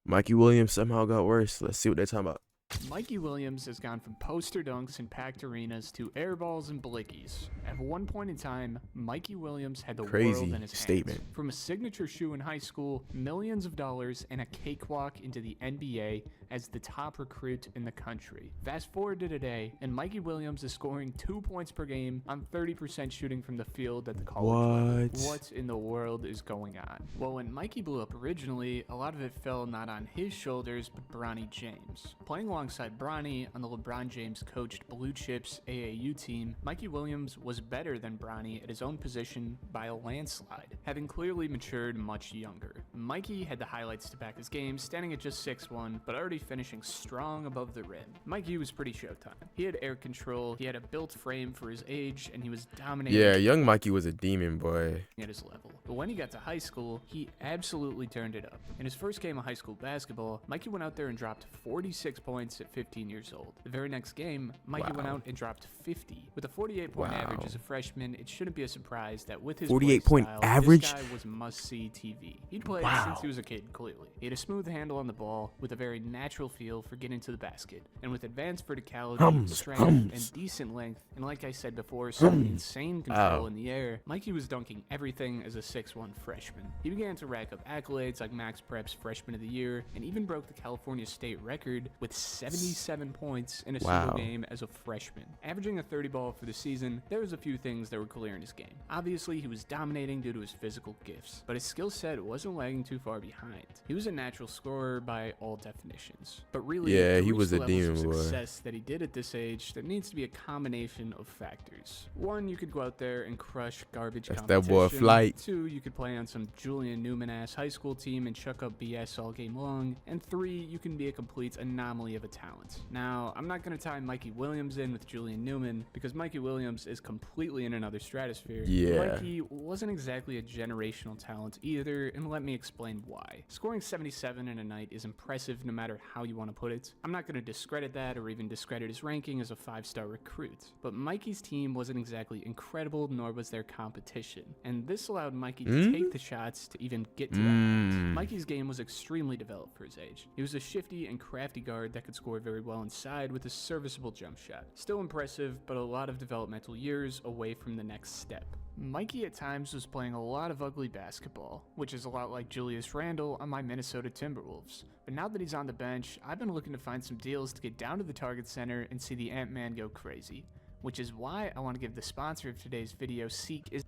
Mikey Williams somehow got worse. Let's see what they're talking about. Mikey Williams has gone from poster dunks in packed arenas to airballs and blickies. At one point in time, Mikey Williams had the world Crazy in his statement. hands. From a signature shoe in high school, millions of dollars, and a cakewalk into the NBA as the top recruit in the country. Fast forward to today, and Mikey Williams is scoring 2 points per game on 30% shooting from the field at the college level. What in the world is going on? Well, when Mikey blew up originally, a lot of it fell not on his shoulders, but Bronny James. Playing alongside Bronny on the LeBron James coached Blue Chips AAU team, Mikey Williams was better than Bronny at his own position by a landslide, having clearly matured much younger. Mikey had the highlights to back his game, standing at just 6'1", but already finishing strong above the rim. Mikey was pretty showtime. He had air control, he had a built frame for his age, and he was dominating. Yeah, young Mikey was a demon, boy. At his level. But when he got to high school, he absolutely turned it up. In his first game of high school basketball, Mikey went out there and dropped 46 points at 15 years old. The very next game, Mikey went out and dropped 50. With a 48-point average as a freshman, it shouldn't be a surprise that with his 48-point style, average, this guy was must-see TV. He'd played since he was a kid, clearly. He had a smooth handle on the ball with a very natural feel for getting to the basket. And with advanced verticality, strength, and decent length, and like I said before, some insane control in the air, Mikey was dunking everything as a 6'1" freshman. He began to rack up accolades like Max Prep's Freshman of the Year, and even broke the California State record with 77 points in a single game as a freshman. Averaging a 30 ball for the season, there was a few things that were clear in his game. Obviously, he was dominating due to his physical gifts, but his skill set wasn't lagging too far behind. He was a natural scorer by all definitions. But really, he was a demon, boy. Success that he did at this age, there needs to be a combination of factors. One, you could go out there and crush garbage competition. That boy Flight. Two, you could play on some Julian Newman-ass high school team and chuck up BS all game long. And three, you can be a complete anomaly of a talent. Now, I'm not going to tie Mikey Williams in with Julian Newman, because Mikey Williams is completely in another stratosphere. Mikey wasn't exactly a generational talent either, and let me explain why. Scoring 77 in a night is impressive no matter how you want to put it. I'm not going to discredit that or even discredit his ranking as a 5-star recruit. But Mikey's team wasn't exactly incredible, nor was their competition. And this allowed Mikey to take the shots to even get to that point. Mikey's game was extremely developed for his age. He was a shifty and crafty guard that could score very well inside with a serviceable jump shot. Still impressive, but a lot of developmental years away from the next step. Mikey at times was playing a lot of ugly basketball, which is a lot like Julius Randle on my Minnesota Timberwolves. But now that he's on the bench, I've been looking to find some deals to get down to the Target Center and see the Ant-Man go crazy. Which is why I want to give the sponsor of today's video, Seek, is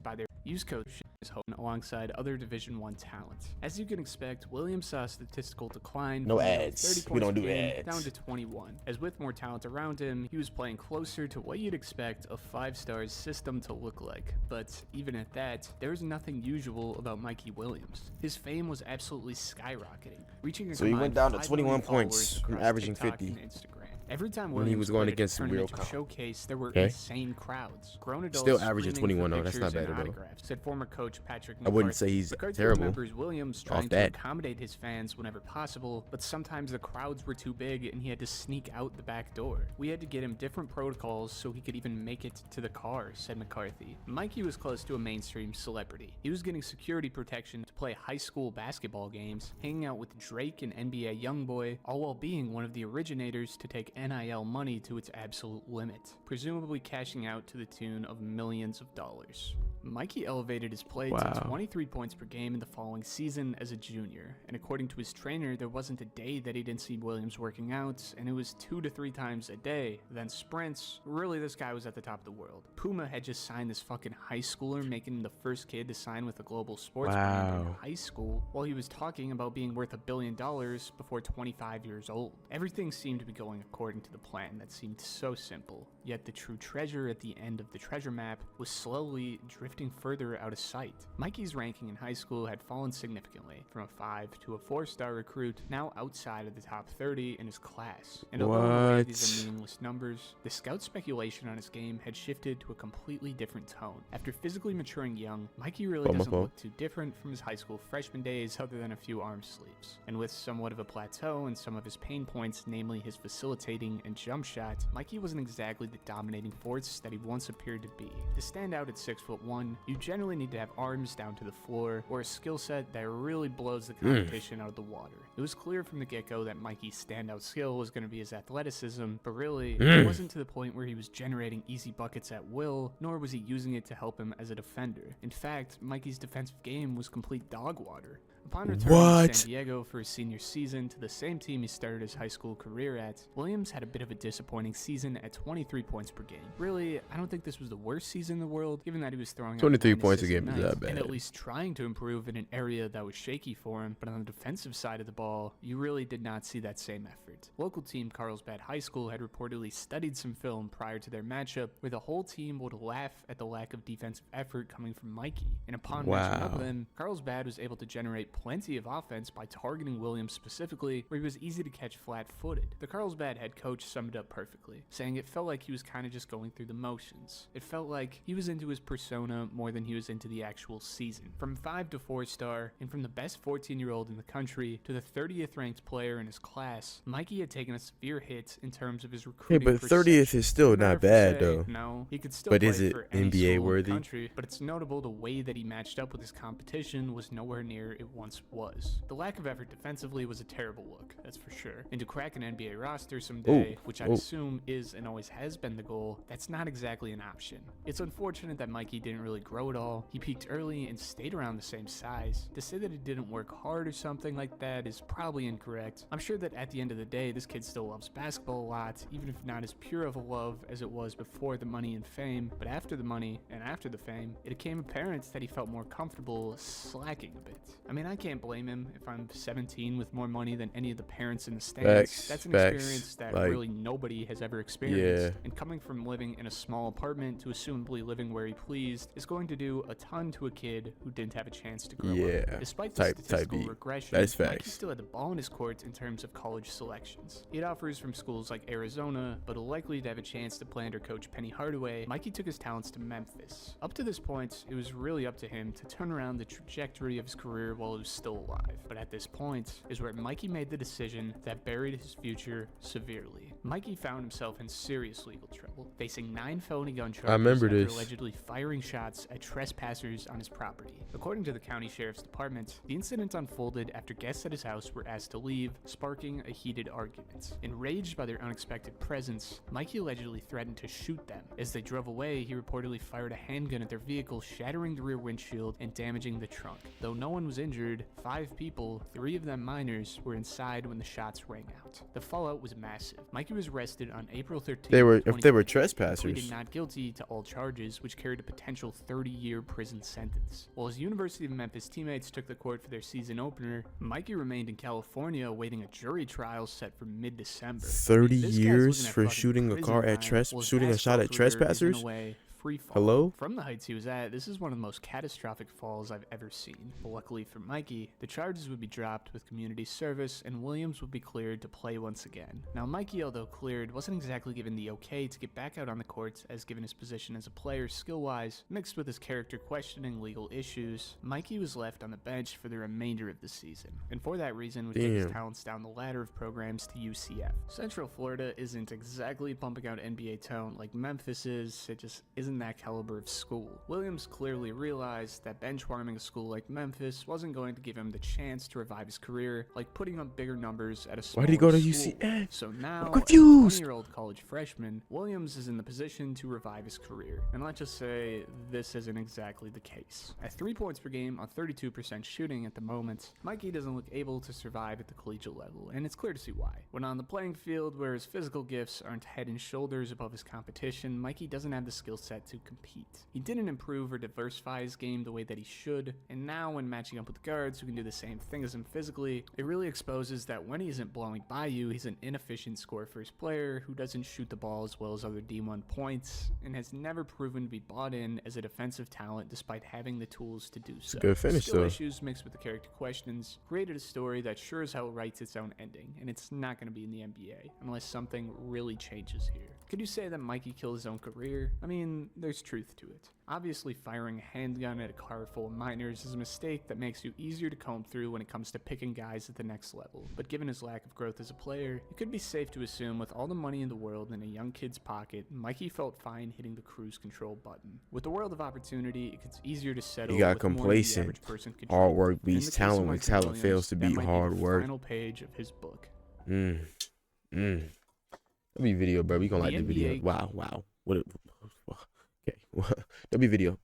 by their use code alongside other Division I talent. As you can expect, Williams saw a statistical decline No from ads. 30 We don't points do per game ads. down to 21. As with more talent around him, he was playing closer to what you'd expect a 5-star system to look like. But even at that, there was nothing usual about Mikey Williams. His fame was absolutely skyrocketing, reaching a So he went down to 5 21 million points followers from across averaging TikTok 50. and Instagram. Every time When he was going against some real showcase, there were insane crowds. Grown adults Still averaging screaming 21 for though. That's not pictures bad and at all. autographs, said former coach Patrick I McCarthy. wouldn't say he's McCarthy terrible remembers Williams trying off to that. accommodate his fans whenever possible, but sometimes the crowds were too big and he had to sneak out the back door. We had to get him different protocols so he could even make it to the car, said McCarthy. Mikey was close to a mainstream celebrity. He was getting security protection to play high school basketball games, hanging out with Drake and NBA YoungBoy, all while being one of the originators to take NIL money to its absolute limit, presumably cashing out to the tune of millions of dollars. Mikey elevated his play to 23 points per game in the following season as a junior, and according to his trainer, there wasn't a day that he didn't see Williams working out, and it was 2 to 3 times a day. Then sprints. Really, this guy was at the top of the world. Puma had just signed this fucking high schooler, making him the first kid to sign with a global sports brand in high school, while he was talking about being worth $1 billion before 25 years old. Everything seemed to be going according to the plan that seemed so simple, yet the true treasure at the end of the treasure map was slowly drifting further out of sight. Mikey's ranking in high school had fallen significantly, from a 5 to a 4-star recruit, now outside of the top 30 in his class. And although these are meaningless numbers, the scout speculation on his game had shifted to a completely different tone. After physically maturing young, Mikey really doesn't look too different from his high school freshman days other than a few arm sleeves. And with somewhat of a plateau and some of his pain points, namely his facilitating and jump shot, Mikey wasn't exactly the dominating force that he once appeared to be. To stand out at 6'1", one, you generally need to have arms down to the floor or a skill set that really blows the competition out of the water. It was clear from the get-go that Mikey's standout skill was going to be his athleticism, but really, it wasn't to the point where he was generating easy buckets at will, nor was he using it to help him as a defender. In fact, Mikey's defensive game was complete dog water. Upon returning to San Diego for his senior season to the same team he started his high school career at, Williams had a bit of a disappointing season at 23 points per game. Really, I don't think this was the worst season in the world, given that he was throwing 23 points a game is not bad. And at least trying to improve in an area that was shaky for him, but on the defensive side of the ball, you really did not see that same effort. Local team Carlsbad High School had reportedly studied some film prior to their matchup, where the whole team would laugh at the lack of defensive effort coming from Mikey. And upon matching up with him, Carlsbad was able to generate plenty of offense by targeting Williams specifically, where he was easy to catch flat-footed. The Carlsbad head coach summed it up perfectly, saying it felt like he was kind of just going through the motions. It felt like he was into his persona more than he was into the actual season. From 5 to 4-star, and from the best 14-year-old in the country to the 30th ranked player in his class, Mikey had taken a severe hit in terms of his recruiting. Yeah, but 30th is still not bad though. No, he could still but play is it for any NBA school worthy? in the country, but it's notable the way that he matched up with his competition was nowhere near it once was. The lack of effort defensively was a terrible look, that's for sure. And to crack an NBA roster someday, which I assume is and always has been the goal, that's not exactly an option. It's unfortunate that Mikey didn't really grow at all. He peaked early and stayed around the same size. To say that he didn't work hard or something like that is probably incorrect. I'm sure that at the end of the day, this kid still loves basketball a lot, even if not as pure of a love as it was before the money and fame. But after the money and after the fame, it became apparent that he felt more comfortable slacking a bit. I mean, I can't blame him if I'm 17 with more money than any of the parents in the stands. That's an experience that really nobody has ever experienced. And coming from living in a small apartment to assumably living where he pleased is going to do a ton to a kid who didn't have a chance to grow up. Despite the statistical regression, Mikey still had the ball in his court in terms of college selections. He had offers from schools like Arizona, but likely to have a chance to play under coach Penny Hardaway, Mikey took his talents to Memphis. Up to this point, it was really up to him to turn around the trajectory of his career while he was still alive. But at this point is where Mikey made the decision that buried his future severely. Mikey found himself in serious legal trouble, facing 9 felony gun charges after allegedly firing shots at trespassers on his property. According to the county sheriff's department, the incident unfolded after guests at his house were asked to leave, sparking a heated argument. Enraged by their unexpected presence, Mikey allegedly threatened to shoot them. As they drove away, he reportedly fired a handgun at their vehicle, shattering the rear windshield and damaging the trunk. Though no one was injured, 5 people, 3 of them minors, were inside when the shots rang out. The fallout was massive. Mikey was arrested on April 13th. If they were trespassers, pleaded not guilty to all charges, which carried a potential 30-year prison sentence. While his University of Memphis teammates took the court for their season opener, Mikey remained in California awaiting a jury trial set for mid-December. 30 years for shooting a shot at trespassers? Hello? From the heights he was at, this is one of the most catastrophic falls I've ever seen. But luckily for Mikey, the charges would be dropped with community service and Williams would be cleared to play once again. Now Mikey, although cleared, wasn't exactly given the okay to get back out on the courts, as given his position as a player skill-wise, mixed with his character questioning legal issues, Mikey was left on the bench for the remainder of the season. And for that reason would take his talents down the ladder of programs to UCF. Central Florida isn't exactly pumping out NBA talent like Memphis is, it just isn't that caliber of school. Williams clearly realized that benchwarming a school like Memphis wasn't going to give him the chance to revive his career like putting up bigger numbers at a smaller Why did he go to school. UCF? So now, I'm confused. as a 20-year-old college freshman, Williams is in the position to revive his career. And let's just say this isn't exactly the case. At 3 points per game on 32% shooting at the moment, Mikey doesn't look able to survive at the collegiate level, and it's clear to see why. When on the playing field where his physical gifts aren't head and shoulders above his competition, Mikey doesn't have the skill set to compete. He didn't improve or diversify his game the way that he should, and now when matching up with guards who can do the same thing as him physically, it really exposes that when he isn't blowing by you, he's an inefficient score-first player who doesn't shoot the ball as well as other D1 points, and has never proven to be bought in as a defensive talent despite having the tools to do so. Good finish, Skill though. issues mixed with the character questions created a story that sure as hell writes its own ending, and it's not going to be in the NBA unless something really changes here. Could you say that Mikey killed his own career? I mean, there's truth to it. Obviously, firing a handgun at a car full of minors is a mistake that makes you easier to comb through when it comes to picking guys at the next level. But given his lack of growth as a player, it could be safe to assume with all the money in the world in a young kid's pocket, Mikey felt fine hitting the cruise control button. With the world of opportunity, it gets easier to settle. He got with more than the complacent. average person could Hard dream. work In beats the case of talent when Mikey talent Williams, fails to that beat might be hard the work. Final page of his book. That'll be video, bro. We gonna like the video. NBA Wow. What? Okay. That'll be video.